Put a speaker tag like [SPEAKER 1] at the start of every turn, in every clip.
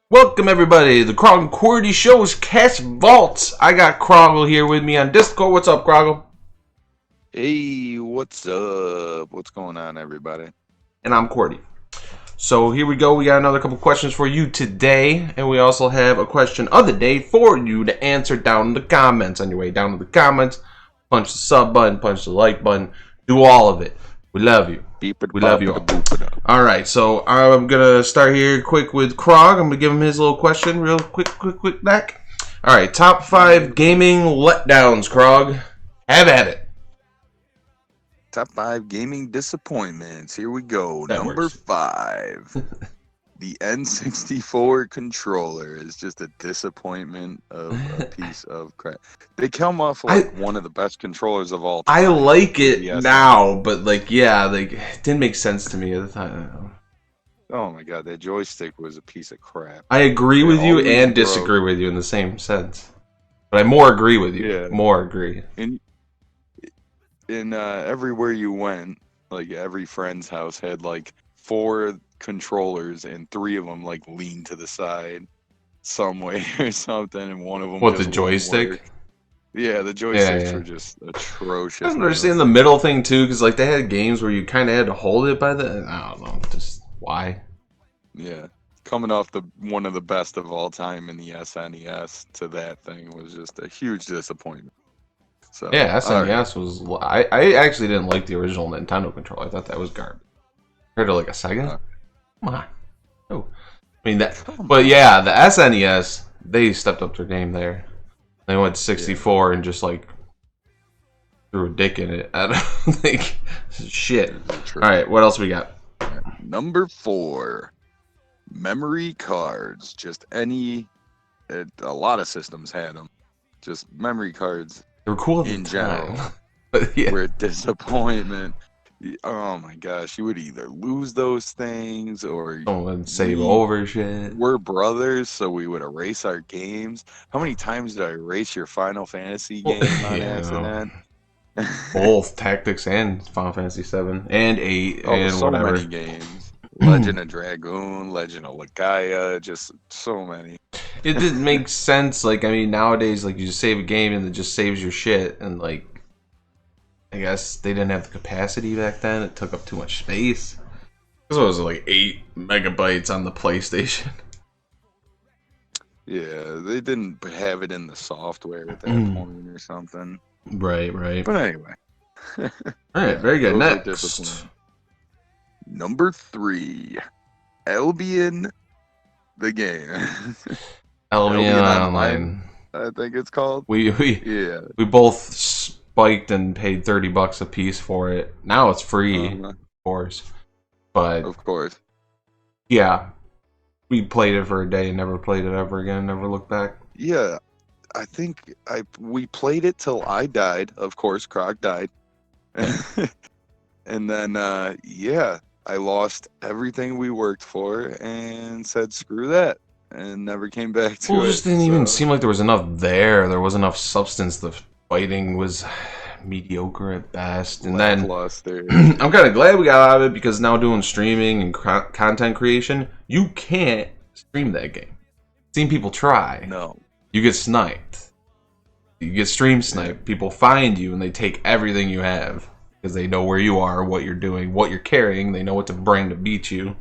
[SPEAKER 1] Welcome everybody, the Krogg and Qwerty Show's Cast Vaults. I got Kroggle here with me on Discord. What's up, Kroggle?
[SPEAKER 2] Hey, what's up? What's going on, everybody?
[SPEAKER 1] And I'm Qwerty. So here we go. We got another couple questions for you today, and we also have a question of the day for you to answer down in the comments. On your way down to the comments, punch the sub button, punch the like button, do all of it. We love you. We love you all. Alright, so I'm going to start here quick with Krogg. I'm going to give him his little question real quick back. Alright, top 5 gaming letdowns, Krogg. Have at it.
[SPEAKER 2] Top 5 gaming disappointments. Here we go. Number 5. The N64 Controller is just a disappointment of a piece of crap. They come off like one of the best controllers of all time.
[SPEAKER 1] I like it now, but it didn't make sense to me at the time.
[SPEAKER 2] Oh my god, that joystick was a piece of crap.
[SPEAKER 1] I agree with you and disagree with you in the same sense. But I more agree with you. Yeah. More agree.
[SPEAKER 2] In everywhere you went, like every friend's house had like 4 controllers and 3 of them like leaned to the side some way or something, and one of them
[SPEAKER 1] the joystick?
[SPEAKER 2] Yeah, the joysticks were just atrocious.
[SPEAKER 1] I don't understand the middle thing too, because like they had games where you kind of had to hold it by the, I don't know, just why.
[SPEAKER 2] Yeah, coming off one of the best of all time in the SNES to that thing was just a huge disappointment. So
[SPEAKER 1] yeah, SNES was. I actually didn't like the original Nintendo controller. I thought that was garbage. Compared to like a Sega. Come on. Oh, I mean that. But yeah, the SNES, they stepped up their game there. They went 64 and just like threw a dick in it. I don't think shit. All right, what else we got?
[SPEAKER 2] Number 4, memory cards. Just a lot of systems had them. Just memory cards.
[SPEAKER 1] They were cool
[SPEAKER 2] in general.
[SPEAKER 1] But yeah.
[SPEAKER 2] Were a disappointment. Oh my gosh, you would either lose those things or
[SPEAKER 1] save over shit.
[SPEAKER 2] We're brothers, so we would erase our games. How many times did I erase your Final Fantasy game on accident?
[SPEAKER 1] Both Tactics and Final Fantasy 7 and 8 and
[SPEAKER 2] so
[SPEAKER 1] whatever.
[SPEAKER 2] Many games. Legend of Dragoon, Legend of Legaia, just so many.
[SPEAKER 1] It didn't make sense. Like, I mean, nowadays, like, you just save a game and it just saves your shit, and like, I guess they didn't have the capacity back then. It took up too much space. This was like 8 megabytes on the PlayStation.
[SPEAKER 2] Yeah, they didn't have it in the software at that point or something.
[SPEAKER 1] Right.
[SPEAKER 2] But anyway.
[SPEAKER 1] Alright, very good. Next.
[SPEAKER 2] Number 3. Albion, the game.
[SPEAKER 1] Albion Online.
[SPEAKER 2] I think it's called.
[SPEAKER 1] We both spiked and paid $30 a piece for it. Now it's free, of course. But
[SPEAKER 2] of course,
[SPEAKER 1] yeah, we played it for a day and never played it ever again. Never looked back.
[SPEAKER 2] Yeah, I think we played it till I died. Of course, Krogg died, and then I lost everything we worked for and said screw that and never came back to it.
[SPEAKER 1] Well, it just didn't even seem like there was enough there. There was enough substance. The fighting was mediocre at best, and then I'm kind of glad we got out of it, because now doing streaming and content creation, you can't stream that game. I've seen people try.
[SPEAKER 2] No,
[SPEAKER 1] you get sniped. You get stream sniped. People find you and they take everything you have because they know where you are, what you're doing, what you're carrying. They know what to bring to beat you.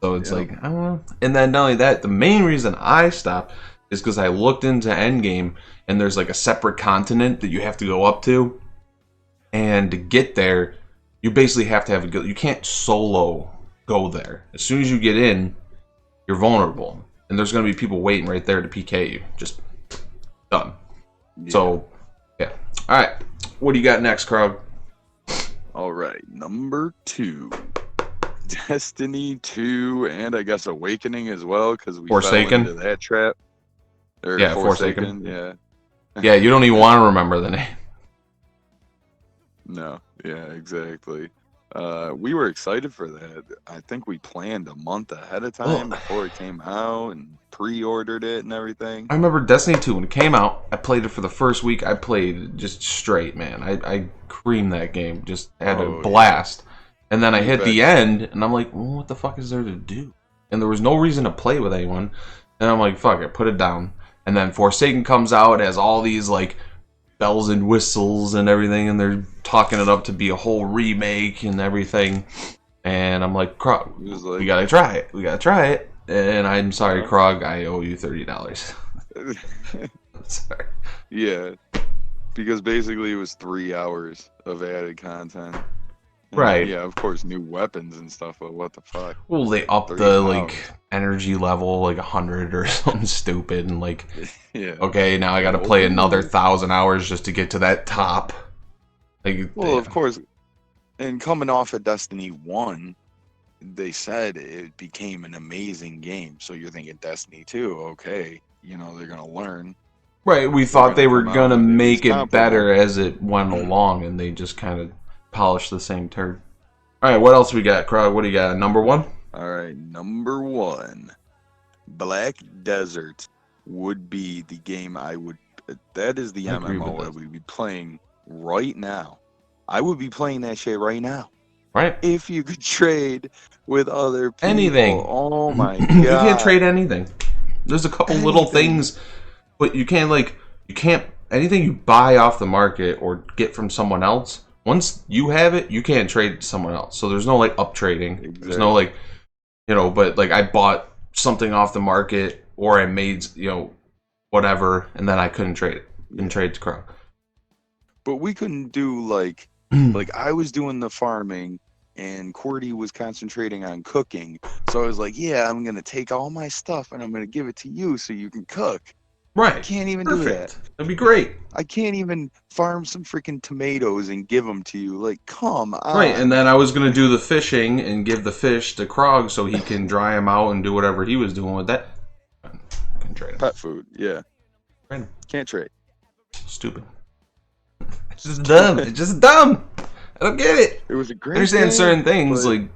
[SPEAKER 1] So it's like, I don't know. And then not only that, the main reason I stopped is because I looked into Endgame, and there's like a separate continent that you have to go up to, and to get there, you basically have to have you can't solo go there. As soon as you get in, you're vulnerable, and there's going to be people waiting right there to PK you. Just done. Yeah. So, yeah. All right, what do you got next, Krogg?
[SPEAKER 2] All right, number 2. Destiny 2, and I guess Awakening as well, because we fell into that trap.
[SPEAKER 1] Yeah, Forsaken.
[SPEAKER 2] Yeah.
[SPEAKER 1] Yeah, you don't even want to remember the name.
[SPEAKER 2] No, yeah, exactly. We were excited for that. I think we planned a month ahead of time before it came out and pre-ordered it and everything.
[SPEAKER 1] I remember Destiny 2 when it came out. I played it for the first week. I played just straight, man. I creamed that game. Just had a blast. And then I hit the end, and I'm like, well, what the fuck is there to do? and there was no reason to play with anyone. And I'm like, fuck it, put it down. And then Forsaken comes out as all these like bells and whistles and everything, and they're talking it up to be a whole remake and everything. And I'm like, Krogg, we gotta try it. We gotta try it. And I'm sorry, Krogg, I owe you $30. Sorry.
[SPEAKER 2] Yeah, because basically it was 3 hours of added content. And
[SPEAKER 1] right.
[SPEAKER 2] Yeah, of course, new weapons and stuff, but what the fuck?
[SPEAKER 1] Well, they upped the like energy level like 100 or something stupid, and like, yeah. Okay, now I got to play another 1,000 hours just to get to that top. Like,
[SPEAKER 2] well, of course, and coming off of Destiny 1, they said it became an amazing game. So you're thinking Destiny 2, okay, you know, they're gonna learn.
[SPEAKER 1] Right, we thought they were gonna make it better as it went along, and they just kind of polished the same turd. All right, what else we got, Krogg? What do you got? Number 1?
[SPEAKER 2] All right, number 1, Black Desert would be the game I would. That is the MMO I would be playing right now. I would be playing that shit right now.
[SPEAKER 1] Right.
[SPEAKER 2] If you could trade with other people.
[SPEAKER 1] Anything.
[SPEAKER 2] Oh my god.
[SPEAKER 1] You can't trade anything. There's a couple little things, but you can't anything you buy off the market or get from someone else. Once you have it, you can't trade to someone else. So there's no like up trading. Exactly. There's no like, you know, but like I bought something off the market or I made, you know, whatever, and then I couldn't trade it. Couldn't trade to Krogg.
[SPEAKER 2] But we couldn't do like I was doing the farming and Qwerty was concentrating on cooking. So I was like, yeah, I'm going to take all my stuff and I'm going to give it to you so you can cook.
[SPEAKER 1] Right.
[SPEAKER 2] I can't even do that.
[SPEAKER 1] That'd be great.
[SPEAKER 2] I can't even farm some freaking tomatoes and give them to you. Like, come on.
[SPEAKER 1] Right, and then I was going to do the fishing and give the fish to Krogg so he can dry them out and do whatever he was doing with that. Can trade him.
[SPEAKER 2] Pet food, yeah.
[SPEAKER 1] Trade.
[SPEAKER 2] Can't trade.
[SPEAKER 1] Stupid. It's just dumb. It's just dumb. I don't get it.
[SPEAKER 2] It was a great
[SPEAKER 1] I understand
[SPEAKER 2] game,
[SPEAKER 1] certain things.
[SPEAKER 2] but...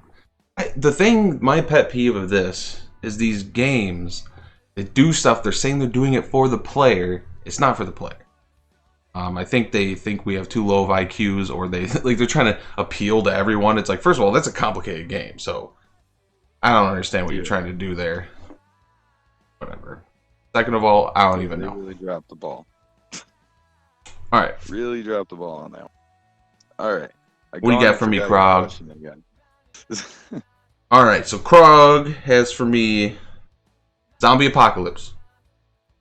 [SPEAKER 1] Like, my pet peeve of this is these games that do stuff. They're saying they're doing it for the player. It's not for the player. I think they think we have too low of IQs, or they're trying to appeal to everyone. It's like, first of all, that's a complicated game, so I don't understand what you're trying to do there. Whatever. Second of all, I don't even know.
[SPEAKER 2] Really dropped the ball.
[SPEAKER 1] All right.
[SPEAKER 2] Really dropped the ball on that one. All right.
[SPEAKER 1] What do you got for me, Krogg? All right, so Krogg has for me Zombie Apocalypse.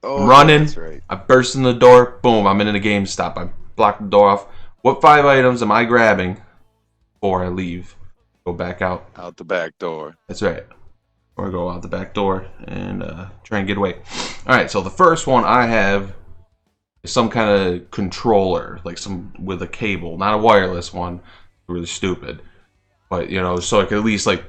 [SPEAKER 2] Oh,
[SPEAKER 1] I'm running.
[SPEAKER 2] That's right.
[SPEAKER 1] I burst in the door. Boom, I'm in a GameStop. I block the door off. What 5 items am I grabbing before I leave? Go back out.
[SPEAKER 2] Out the back door.
[SPEAKER 1] That's right. Or go out the back door and try and get away. All right, so the first one I have is some kind of controller, like some with a cable, not a wireless one. Really stupid. But, you know, so I could at least, like,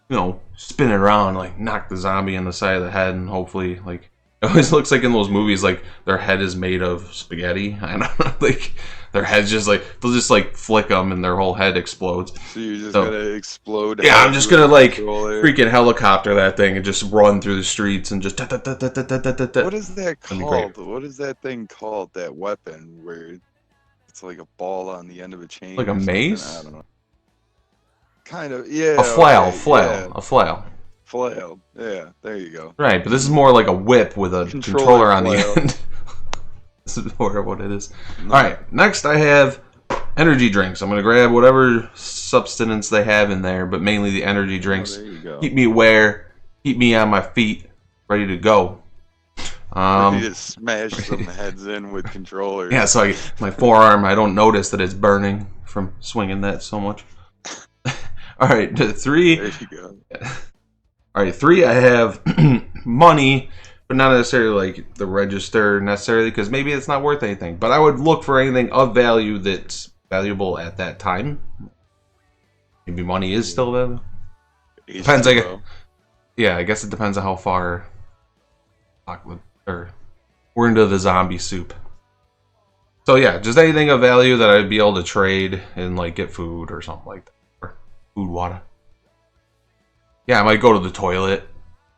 [SPEAKER 1] you know, spin it around, like, knock the zombie in the side of the head, and hopefully, like, it always looks like in those movies, like, their head is made of spaghetti. I don't know, like, their head's just, like, they'll just, like, flick them, and their whole head explodes.
[SPEAKER 2] So you're just gonna explode?
[SPEAKER 1] Yeah, I'm just gonna, like, freaking helicopter that thing and just run through the streets and just...
[SPEAKER 2] What is that called? What is that thing called, that weapon, where it's like a ball on the end of a chain?
[SPEAKER 1] Like a mace?
[SPEAKER 2] I don't know. Kind of, yeah.
[SPEAKER 1] A flail,
[SPEAKER 2] yeah.
[SPEAKER 1] A flail.
[SPEAKER 2] Flail, yeah, there you go.
[SPEAKER 1] Right, but this is more like a whip with a controller on the end. This is more of what it is. No. Alright, next I have energy drinks. I'm going to grab whatever substance they have in there, but mainly the energy drinks.
[SPEAKER 2] There you go.
[SPEAKER 1] Keep me aware, keep me on my feet, ready to go.
[SPEAKER 2] Ready to smash some heads in with controllers.
[SPEAKER 1] Yeah, so my forearm, I don't notice that it's burning from swinging that so much. Alright, 3.
[SPEAKER 2] There you go.
[SPEAKER 1] Alright, 3, I have money, but not necessarily like the register necessarily, because maybe it's not worth anything. But I would look for anything of value that's valuable at that time. Maybe money is still valuable. Depends, I guess. Yeah, I guess it depends on how far we're into the zombie soup. So yeah, just anything of value that I'd be able to trade and like get food or something like that. Or food, water. Yeah, I might go to the toilet,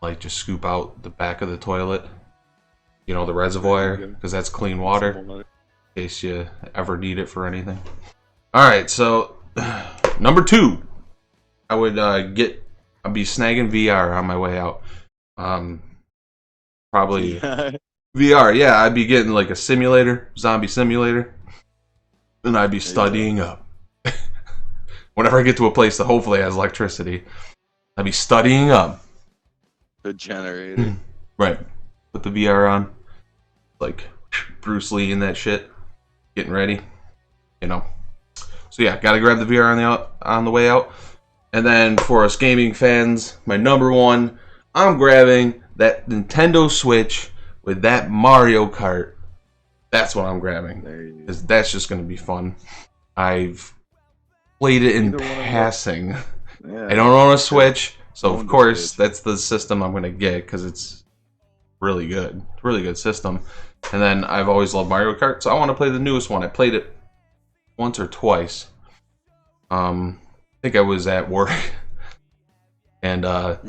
[SPEAKER 1] like just scoop out the back of the toilet. You know, the reservoir, because that's clean water. In case you ever need it for anything. Alright, so number 2. I would get I'll be snagging VR on my way out. Probably VR. Yeah, I'd be getting like a simulator, zombie simulator, and I'd be studying up. Whenever I get to a place that hopefully has electricity, I'd be studying up.
[SPEAKER 2] The generator.
[SPEAKER 1] Right. Put the VR on. Like Bruce Lee and that shit. Getting ready. You know. So yeah, gotta grab the VR on the way out. And then for us gaming fans, my number one, I'm grabbing that Nintendo Switch with that Mario Kart. That's what I'm grabbing. Because that's just gonna be fun. I've played it in passing. Yeah. I don't own a Switch, so of course that's the system I'm gonna get because it's really good. It's a really good system. And then I've always loved Mario Kart, so I want to play the newest one. I played it once or twice. I think I was at work and I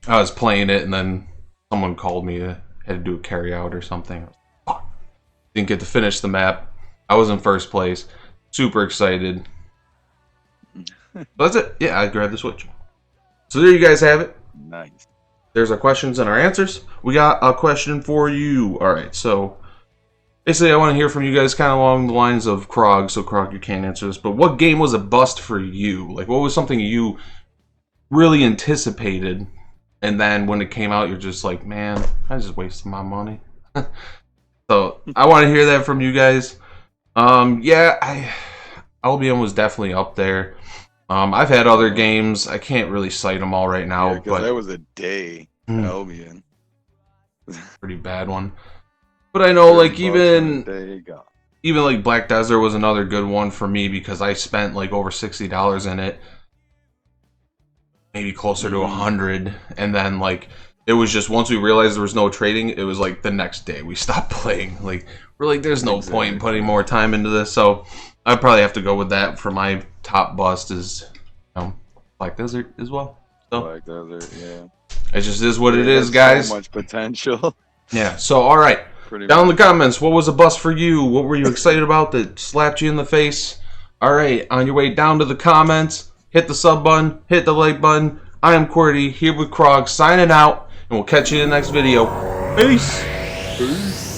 [SPEAKER 1] was playing it, and then someone called me. Had to do a carry out or something. Didn't get to finish the map. I was in first place. Super excited. But that's it. Yeah, I grabbed the Switch. So there you guys have it.
[SPEAKER 2] Nice.
[SPEAKER 1] There's our questions and our answers. We got a question for you. Alright, so basically I want to hear from you guys kind of along the lines of Krogg. So Krogg, you can't answer this, but what game was a bust for you? Like, what was something you really anticipated, and then when it came out, you're just like, man, I just wasted my money. So I want to hear that from you guys. Yeah, Albion was definitely up there. I've had other games. I can't really cite them all right now, but
[SPEAKER 2] that was a day. Albion,
[SPEAKER 1] pretty bad one. But I know, like even like Black Desert was another good one for me because I spent like over $60 in it, maybe closer to 100, and then like it was just once we realized there was no trading, it was like the next day we stopped playing. Like we're like, there's no point in putting more time into this, so I'd probably have to go with that for my top bust is, Black Desert as well. So
[SPEAKER 2] Black Desert, yeah.
[SPEAKER 1] It just is what it is, guys.
[SPEAKER 2] So much potential.
[SPEAKER 1] Yeah. So all right, down in the comments, what was a bust for you? What were you excited about that slapped you in the face? All right, on your way down to the comments, hit the sub button, hit the like button. I am Qwerty here with Krogg signing out, and we'll catch you in the next video. Peace.